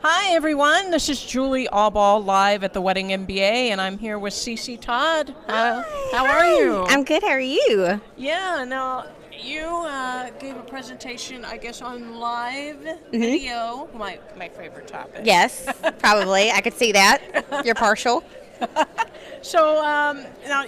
Hi, everyone. This is Julie Allball live at the Wedding MBA, and I'm here with Cece Todd. How are you? I'm good. How are you? Yeah, now you gave a presentation, I guess, on live Mm-hmm. video, my favorite topic. Yes, probably. I could see that. You're partial. So now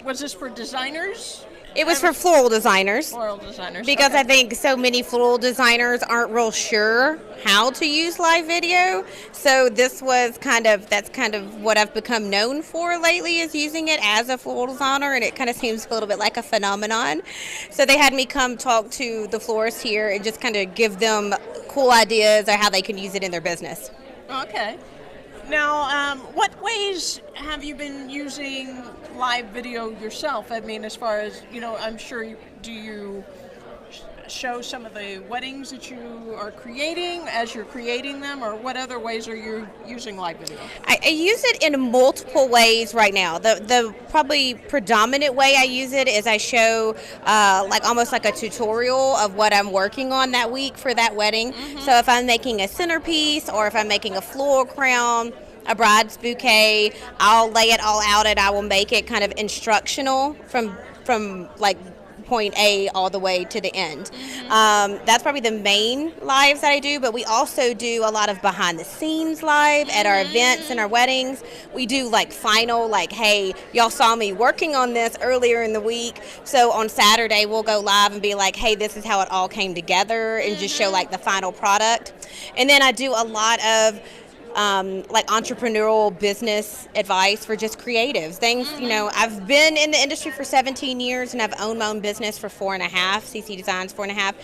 was this for designers? It was for floral designers Floral designers. because Okay. I think so many floral designers aren't real sure how to use live video. So that's kind of what I've become known for lately is using it as a floral designer, and it kind of seems a little bit like a phenomenon. So they had me come talk to the florists here and just kind of give them cool ideas or how they can use it in their business. Okay. Now, what ways have you been using live video yourself? I mean, as far as, I'm sure do you show some of the weddings that you are creating as you're creating them, or what other ways are you using live video? I use it in multiple ways right now. The probably predominant way I use it is I show like almost like a tutorial of what I'm working on that week for that wedding. Mm-hmm. So if I'm making a centerpiece or if I'm making a floral crown, a bride's bouquet, I'll lay it all out and I will make it kind of instructional from like point A all the way to the end. Mm-hmm. That's probably the main lives that I do, but we also do a lot of behind the scenes live at our events and our weddings. We do like final, like, hey, y'all saw me working on this earlier in the week, so on Saturday we'll go live and be like, hey, this is how it all came together, and just show like the final product. And then I do a lot of like entrepreneurial business advice for just creatives. Things, I've been in the industry for 17 years and I've owned my own business for 4.5, CC Designs 4.5,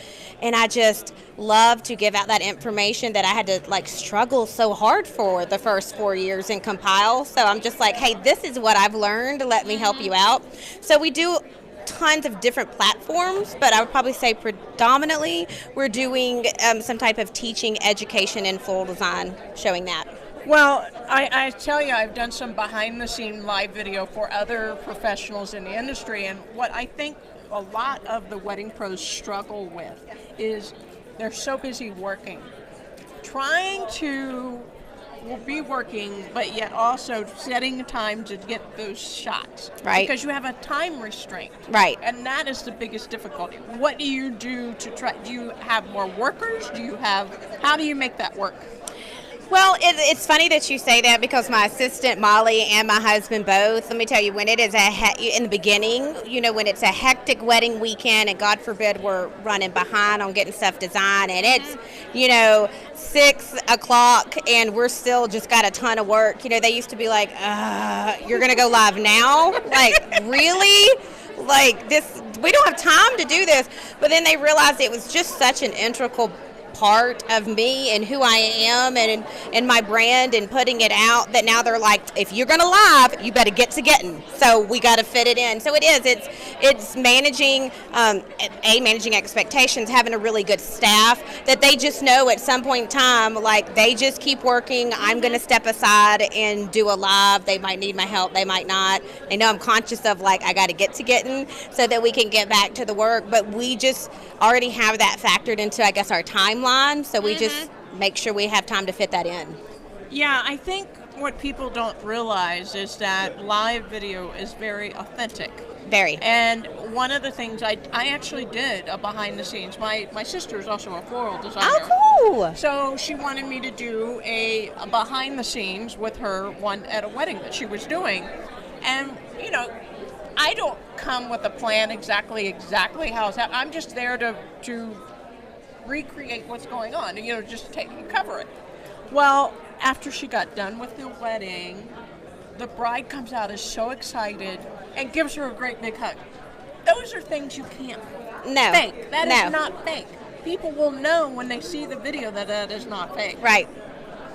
and I just love to give out that information that I had to like struggle so hard for the first 4 years and compile. So I'm just like, hey, this is what I've learned, let me help you out. So we do tons of different platforms, but I would probably say predominantly we're doing some type of teaching, education, and floral design, showing that. Well, I tell you, I've done some behind-the-scene live video for other professionals in the industry, and what I think a lot of the wedding pros struggle with is they're so busy working, trying to be working, but yet also setting time to get those shots. Right. Because you have a time restraint. Right. And that is the biggest difficulty. What do you do to try? Do you have more workers? How do you make that work? Well, it's funny that you say that because my assistant Molly and my husband both, let me tell you, when it is in the beginning, when it's a hectic wedding weekend and God forbid we're running behind on getting stuff designed and it's, 6 o'clock and we're still just got a ton of work, they used to be like, you're going to go live now? Like, really? Like this, we don't have time to do this. But then they realized it was just such an integral part of me and who I am and my brand and putting it out that now they're like, if you're gonna live, you better get to getting. So we got to fit it in. So it's managing managing expectations, having a really good staff that they just know at some point in time, like they just keep working. I'm gonna step aside and do a live. They might need my help, they might not. They know I'm conscious of like I got to get to getting so that we can get back to the work. But we just already have that factored into, I guess, our timeline, so we just make sure we have time to fit that in. Yeah, I think what people don't realize is that live video is very authentic. Very. And one of the things I actually did a behind the scenes, my sister is also a floral designer. Oh, cool. So she wanted me to do a behind the scenes with her one at a wedding that she was doing. And, I don't come with a plan exactly how it's happening. I'm just there to recreate what's going on, just cover it. Well, after she got done with the wedding, the bride comes out is so excited and gives her a great big hug. Those are things you can't fake. That is not fake. People will know when they see the video that is not fake. Right.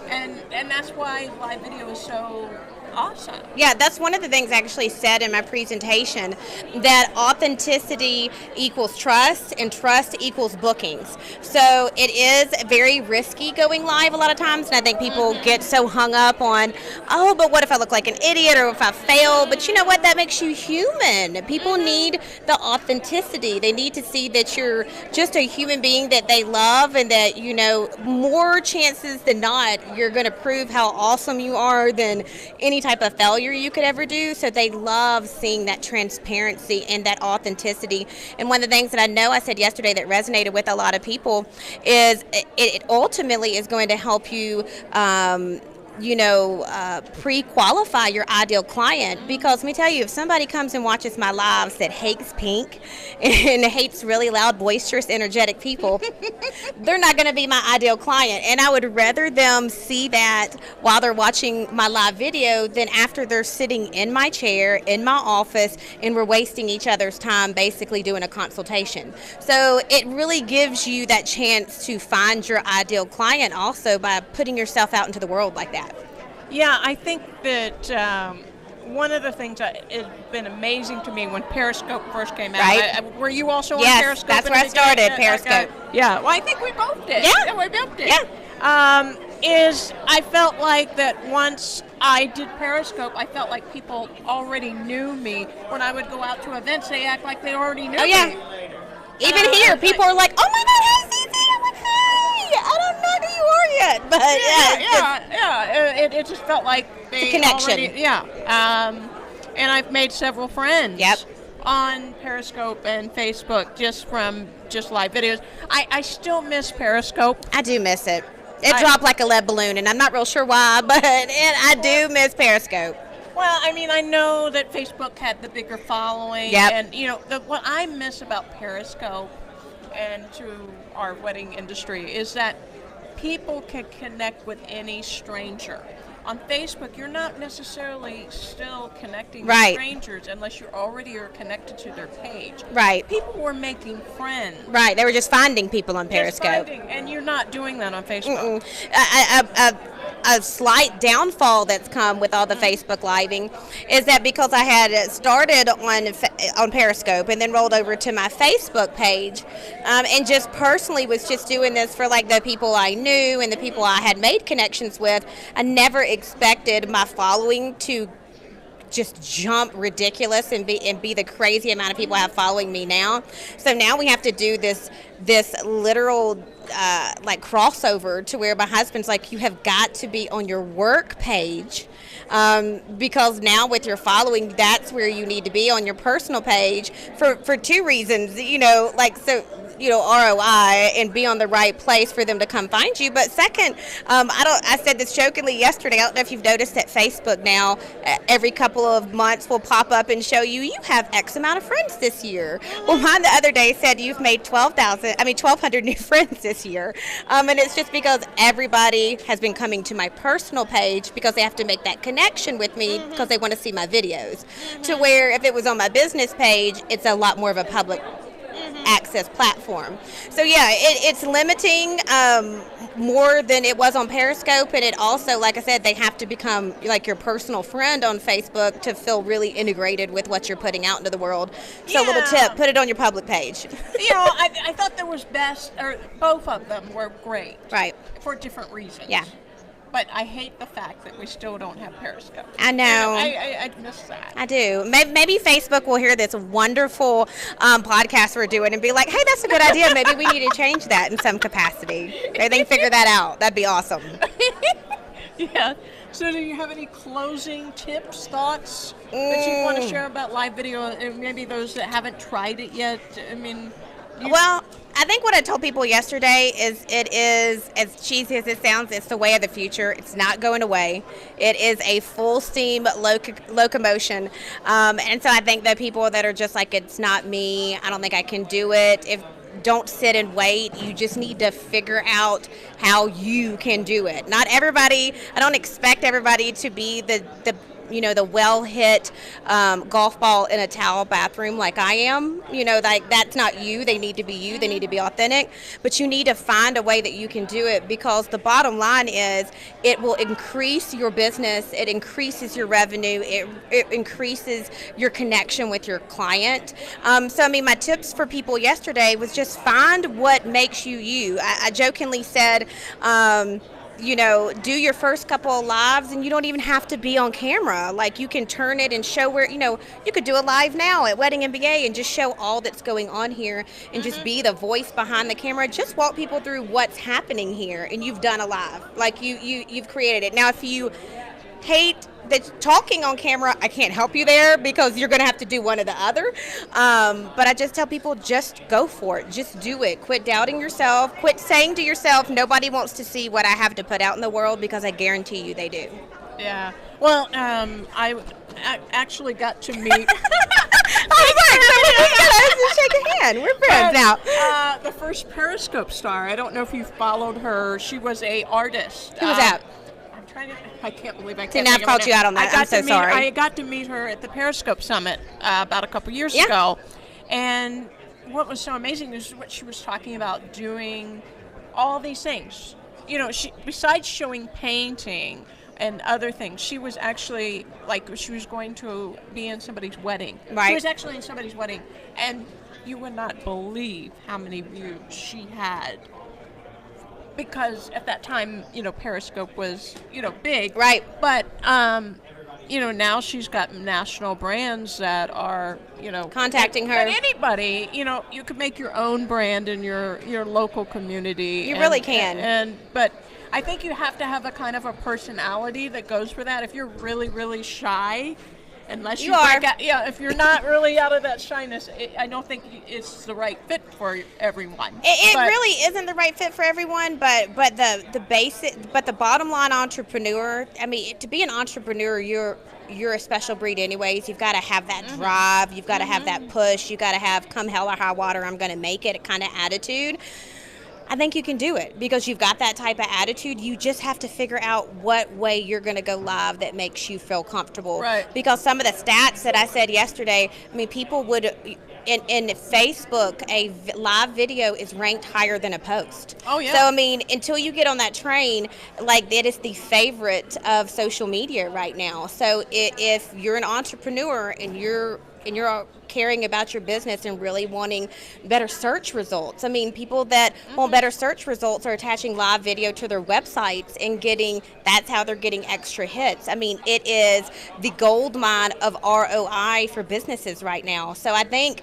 And that's why live video is so awesome. Yeah, that's one of the things I actually said in my presentation, that authenticity equals trust and trust equals bookings. So it is very risky going live a lot of times, and I think people get so hung up on, oh, but what if I look like an idiot or if I fail? But you know what? That makes you human. People need the authenticity. They need to see that you're just a human being that they love, and that, you know, more chances than not, you're going to prove how awesome you are than any type of failure you could ever do. So they love seeing that transparency and that authenticity. And one of the things that I know I said yesterday that resonated with a lot of people is it ultimately is going to help you pre-qualify your ideal client. Because let me tell you, if somebody comes and watches my lives that hates pink and hates really loud, boisterous, energetic people, they're not going to be my ideal client. And I would rather them see that while they're watching my live video than after they're sitting in my chair, in my office, and we're wasting each other's time basically doing a consultation. So it really gives you that chance to find your ideal client also by putting yourself out into the world like that. Yeah, I think that one of the things that has been amazing to me when Periscope first came out. Right. Were you also on Yes, Periscope? that's where I started, Periscope. Yeah, well, I think we both did. Yeah. We both did. Yeah. Is I felt like that once I did Periscope, I felt like people already knew me. When I would go out to events, they act like they already knew Oh, yeah. me. Even here, people are like, "Oh my God, hey, Cece!" I'm like, "Hey, I don't know who you are yet," but It just felt like they a connection. already, and I've made several friends. Yep. On Periscope and Facebook just from live videos. I still miss Periscope. I do miss it. It dropped like a lead balloon, and I'm not real sure why, but I do miss Periscope. Well, I mean, I know that Facebook had the bigger following, Yep. and you know what I miss about Periscope and to our wedding industry is that people can connect with any stranger. On Facebook, you're not necessarily still connecting with Right. strangers unless you already are connected to their page. Right. People were making friends. Right. They were just finding people on Just Periscope. and you're not doing that on Facebook. A slight downfall that's come with all the Facebook living is that because I had started on Periscope and then rolled over to my Facebook page, and just personally was just doing this for like the people I knew and the people I had made connections with, I never expected my following to just jump ridiculous and be the crazy amount of people I have following me now. So now we have to do this literal like crossover to where my husband's like, you have got to be on your work page, because now with your following, that's where you need to be on your personal page for two reasons, ROI and be on the right place for them to come find you. But second, I said this jokingly yesterday, I don't know if you've noticed that Facebook now every couple of months will pop up and show you have X amount of friends this year. Well, mine the other day said you've made 1,200 new friends this year. And it's just because everybody has been coming to my personal page because they have to make that connection with me because they want to see my videos. To where if it was on my business page, it's a lot more of a public access platform. So yeah, it's limiting more than it was on Periscope, and it also, like I said, they have to become like your personal friend on Facebook to feel really integrated with what you're putting out into the world. So a little tip, put it on your public page. I thought there was both of them were great. Right. For different reasons. Yeah. But I hate the fact that we still don't have Periscope. I know. I miss that. I do. Maybe Facebook will hear this wonderful podcast we're doing and be like, hey, that's a good idea. Maybe we need to change that in some capacity. Maybe they can figure that out. That'd be awesome. Yeah. So do you have any closing tips, thoughts that you want to share about live video? Maybe those that haven't tried it yet? I mean... Well, I think what I told people yesterday is it is, as cheesy as it sounds, it's the way of the future. It's not going away. It is a full steam locomotion. And so I think that people that are just like, it's not me, I don't think I can do it, don't sit and wait. You just need to figure out how you can do it. Not everybody, I don't expect everybody to be the the well-hit golf ball in a towel bathroom like I am. Like that's not you. They need to be you. They need to be authentic. But you need to find a way that you can do it, because the bottom line is it will increase your business. It increases your revenue. It increases your connection with your client. So, I mean, my tips for people yesterday was just find what makes you you. I jokingly said, do your first couple of lives and you don't even have to be on camera. Like, you can turn it and show where, you could do a live now at Wedding MBA and just show all that's going on here and just be the voice behind the camera. Just walk people through what's happening here, and you've done a live. Like, you've created it. Now, if you hate the talking on camera, I can't help you there, because you're going to have to do one or the other. But I just tell people, just go for it. Just do it. Quit doubting yourself. Quit saying to yourself, nobody wants to see what I have to put out in the world, because I guarantee you they do. Yeah. Well, I actually got to meet. Shake a hand. We're friends now. The first Periscope star. I don't know if you followed her. She was a artist. Who was that? I can't believe I can't. See, now I've called you out on that. I'm so sorry. I got to meet her at the Periscope Summit about a couple years ago, and what was so amazing is what she was talking about, doing all these things. She, besides showing painting and other things, she was actually, she was going to be in somebody's wedding. Right. She was actually in somebody's wedding, and you would not believe how many views she had. Because at that time, Periscope was, big. Right. But, now she's got national brands that are, contacting her. And anybody, you could make your own brand in your local community. You really can. But I think you have to have a kind of a personality that goes for that. If you're really, really shy, unless you are. If you're not really out of that shyness, I don't think it's the right fit for everyone. It really isn't the right fit for everyone, but the bottom line entrepreneur, I mean, to be an entrepreneur, you're a special breed anyways. You've got to have that drive. You've got to have that push. You've got to have come hell or high water, I'm going to make it kind of attitude. I think you can do it because you've got that type of attitude. You just have to figure out what way you're going to go live that makes you feel comfortable. Right. Because some of the stats that I said yesterday, I mean, people would, in Facebook, a live video is ranked higher than a post. Oh, yeah. So, I mean, until you get on that train, it is the favorite of social media right now. So if you're an entrepreneur and you're caring about your business and really wanting better search results. I mean, people that want better search results are attaching live video to their websites and that's how they're getting extra hits. I mean, it is the gold mine of ROI for businesses right now. So I think,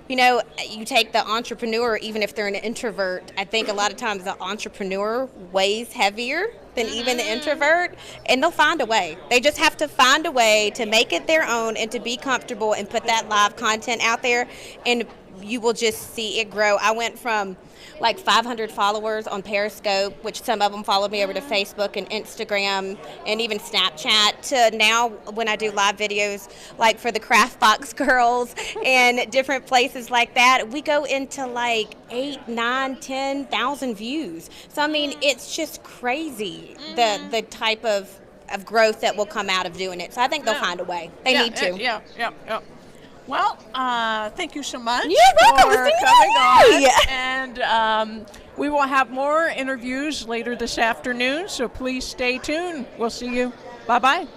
you take the entrepreneur, even if they're an introvert, I think a lot of times the entrepreneur weighs heavier than even the introvert, and they'll find a way. They just have to find a way to make it their own and to be comfortable and put that live content out there, and you will just see it grow. I went from 500 followers on Periscope, which some of them followed me over to Facebook and Instagram and even Snapchat, to now when I do live videos for the Craft Box girls and different places like that, we go into 8, 9, 10,000 views. So I mean, it's just crazy the type of growth that will come out of doing it. So I think they'll find a way. They need to. Yeah. Well, thank you so much You're welcome. for coming on. And we will have more interviews later this afternoon, so please stay tuned. We'll see you. Bye-bye.